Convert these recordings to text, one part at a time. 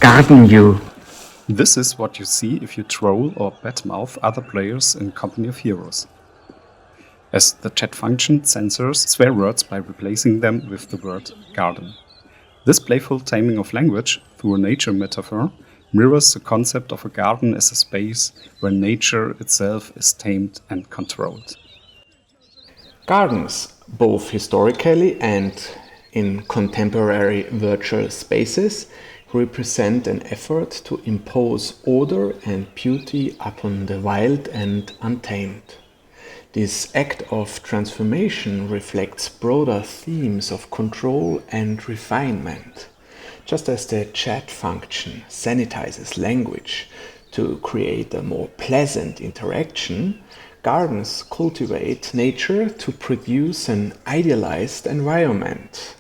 garden you? This is what you see if you troll or badmouth other players in Company of Heroes, as the chat function censors swear words by replacing them with the word garden. This playful taming of language through a nature metaphor mirrors the concept of a garden as a space where nature itself is tamed and controlled. Gardens, both historically and in contemporary virtual spaces, represent an effort to impose order and beauty upon the wild and untamed. This act of transformation reflects broader themes of control and refinement. Just as the chat function sanitizes language to create a more pleasant interaction, gardens cultivate nature to produce an idealized environment.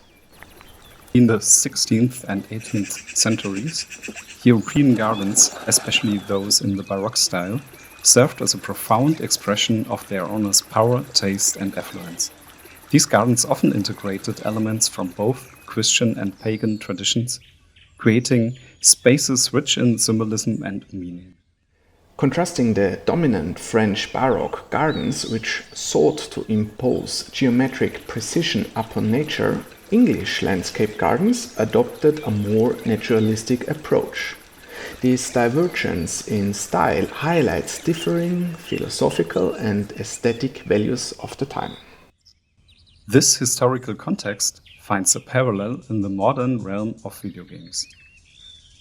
In the 16th and 18th centuries, European gardens, especially those in the Baroque style, served as a profound expression of their owners' power, taste, and affluence. These gardens often integrated elements from both Christian and pagan traditions, creating spaces rich in symbolism and meaning. Contrasting the dominant French Baroque gardens, which sought to impose geometric precision upon nature, English landscape gardens adopted a more naturalistic approach. This divergence in style highlights differing philosophical and aesthetic values of the time. This historical context finds a parallel in the modern realm of video games.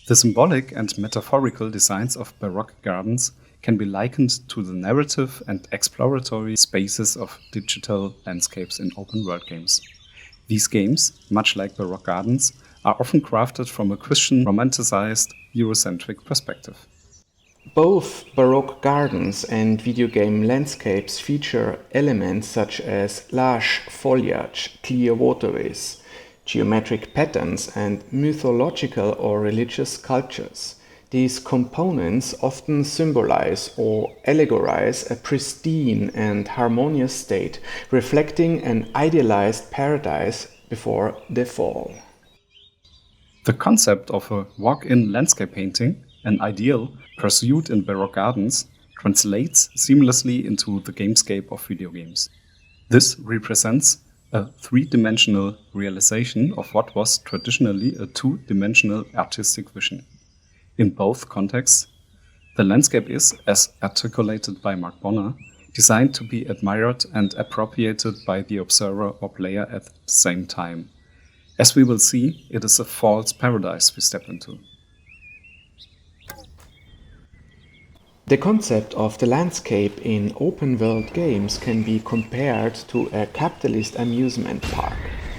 The symbolic and metaphorical designs of Baroque gardens can be likened to the narrative and exploratory spaces of digital landscapes in open-world games. These games, much like Baroque gardens, are often crafted from a Christian romanticized Eurocentric perspective. Both Baroque gardens and video game landscapes feature elements such as lush foliage, clear waterways, geometric patterns, and mythological or religious sculptures. These components often symbolize or allegorize a pristine and harmonious state, reflecting an idealized paradise before the fall. The concept of a walk-in landscape painting, an ideal pursued in Baroque gardens, translates seamlessly into the gamescape of video games. This represents a three-dimensional realization of what was traditionally a two-dimensional artistic vision. In both contexts, the landscape is, as articulated by Mark Bonner, designed to be admired and appropriated by the observer or player at the same time. As we will see, it is a false paradise we step into. The concept of the landscape in open-world games can be compared to a capitalist amusement park.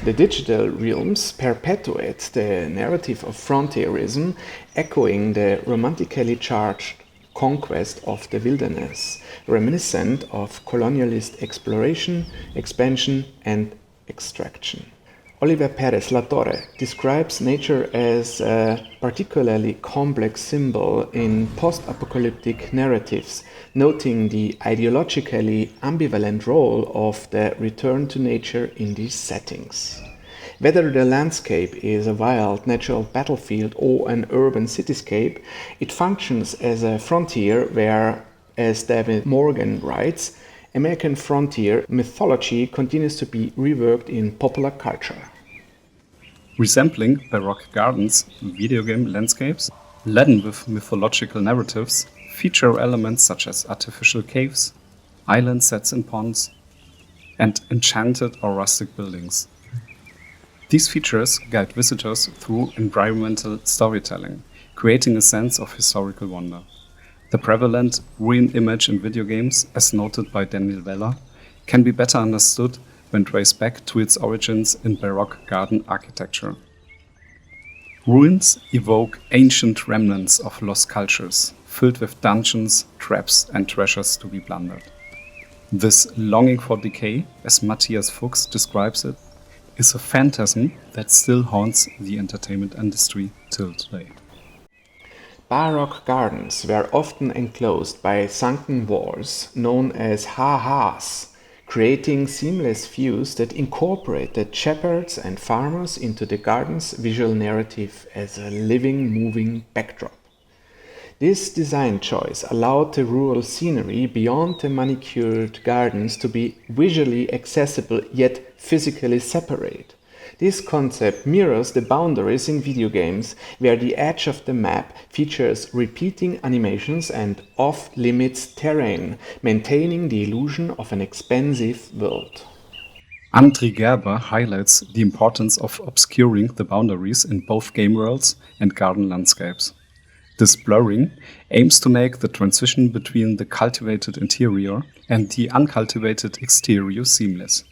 The digital realms perpetuate the narrative of frontierism, echoing the romantically charged conquest of the wilderness, reminiscent of colonialist exploration, expansion, and extraction. Oliver Perez Latorre describes nature as a particularly complex symbol in post-apocalyptic narratives, noting the ideologically ambivalent role of the return to nature in these settings. Whether the landscape is a wild natural battlefield or an urban cityscape, it functions as a frontier where, as David Morgan writes, American frontier mythology continues to be reworked in popular culture. Resembling Baroque gardens, video game landscapes, laden with mythological narratives, feature elements such as artificial caves, island sets in ponds, and enchanted or rustic buildings. These features guide visitors through environmental storytelling, creating a sense of historical wonder. The prevalent ruin image in video games, as noted by Daniel Weller, can be better understood when traced back to its origins in Baroque garden architecture. Ruins evoke ancient remnants of lost cultures, filled with dungeons, traps, and treasures to be plundered. This longing for decay, as Matthias Fuchs describes it, is a phantasm that still haunts the entertainment industry till today. Baroque gardens were often enclosed by sunken walls, known as ha-has, creating seamless views that incorporate the shepherds and farmers into the garden's visual narrative as a living, moving backdrop. This design choice allowed the rural scenery beyond the manicured gardens to be visually accessible yet physically separate. This concept mirrors the boundaries in video games, where the edge of the map features repeating animations and off-limits terrain, maintaining the illusion of an expansive world. André Gerber highlights the importance of obscuring the boundaries in both game worlds and garden landscapes. This blurring aims to make the transition between the cultivated interior and the uncultivated exterior seamless,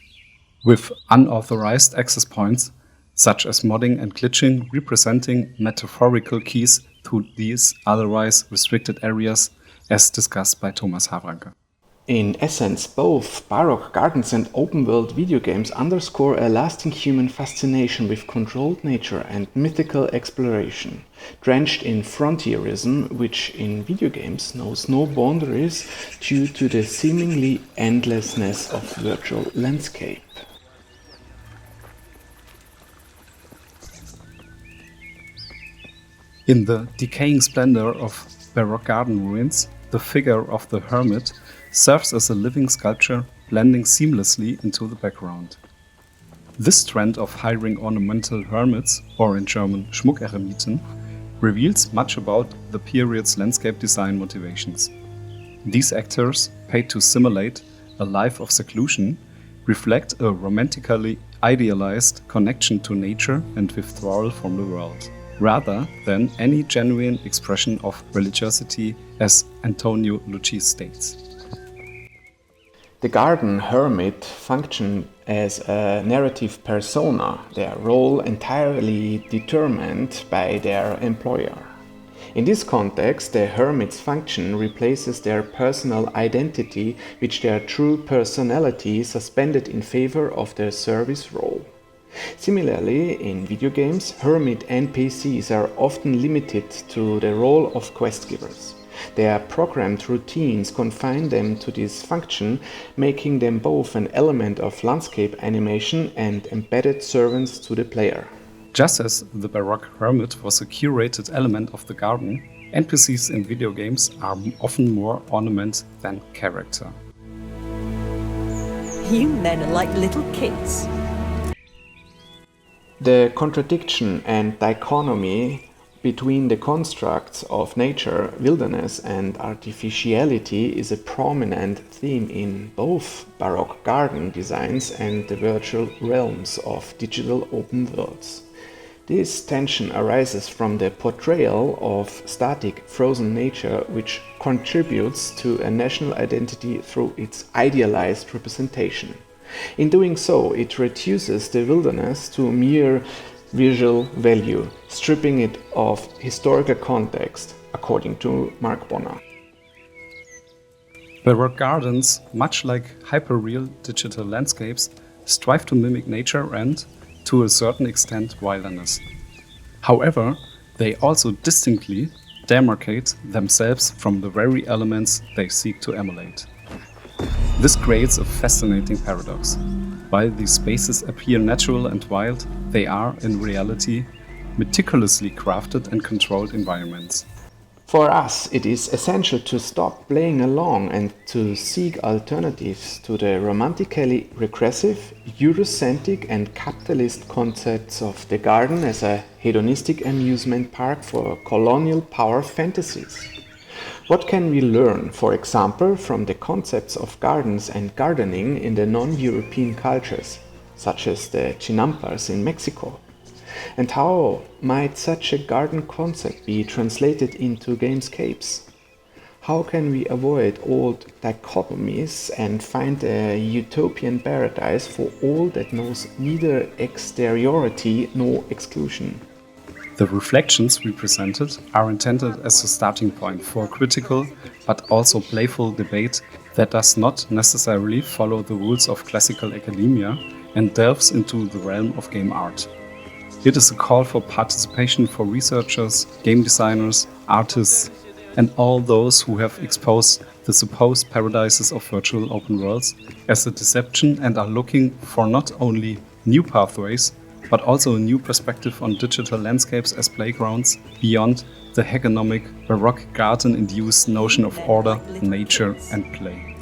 with unauthorized access points, such as modding and glitching, representing metaphorical keys to these otherwise restricted areas, as discussed by Thomas Havranke. In essence, both Baroque gardens and open-world video games underscore a lasting human fascination with controlled nature and mythical exploration, drenched in frontierism, which in video games knows no boundaries due to the seemingly endlessness of virtual landscape. In the decaying splendor of Baroque garden ruins, the figure of the hermit serves as a living sculpture, blending seamlessly into the background. This trend of hiring ornamental hermits, or in German Schmuckeremiten, reveals much about the period's landscape design motivations. These actors, paid to simulate a life of seclusion, reflect a romantically idealized connection to nature and withdrawal from the world, rather than any genuine expression of religiosity, as Antonio Lucci states. The garden hermit function as a narrative persona, their role entirely determined by their employer. In this context, the hermit's function replaces their personal identity with their true personality, suspended in favor of their service role. Similarly, in video games, hermit NPCs are often limited to the role of quest givers. Their programmed routines confine them to this function, making them both an element of landscape animation and embedded servants to the player. Just as the Baroque hermit was a curated element of the garden, NPCs in video games are often more ornament than character. You men are like little kids. The contradiction and dichotomy between the constructs of nature, wilderness, and artificiality is a prominent theme in both Baroque garden designs and the virtual realms of digital open worlds. This tension arises from the portrayal of static, frozen nature, which contributes to a national identity through its idealized representation. In doing so, it reduces the wilderness to mere visual value, stripping it of historical context, according to Mark Bonner. Baroque gardens, much like hyperreal digital landscapes, strive to mimic nature and, to a certain extent, wilderness. However, they also distinctly demarcate themselves from the very elements they seek to emulate. This creates a fascinating paradox. While these spaces appear natural and wild, they are, in reality, meticulously crafted and controlled environments. For us, it is essential to stop playing along and to seek alternatives to the romantically regressive, Eurocentric and capitalist concepts of the garden as a hedonistic amusement park for colonial power fantasies. What can we learn, for example, from the concepts of gardens and gardening in the non-European cultures, such as the Chinampas in Mexico? And how might such a garden concept be translated into gamescapes? How can we avoid old dichotomies and find a utopian paradise for all that knows neither exteriority nor exclusion? The reflections we presented are intended as a starting point for a critical but also playful debate that does not necessarily follow the rules of classical academia and delves into the realm of game art. It is a call for participation for researchers, game designers, artists, and all those who have exposed the supposed paradises of virtual open worlds as a deception and are looking for not only new pathways, but also a new perspective on digital landscapes as playgrounds beyond the hegemonic Baroque garden-induced notion of order, nature, and play.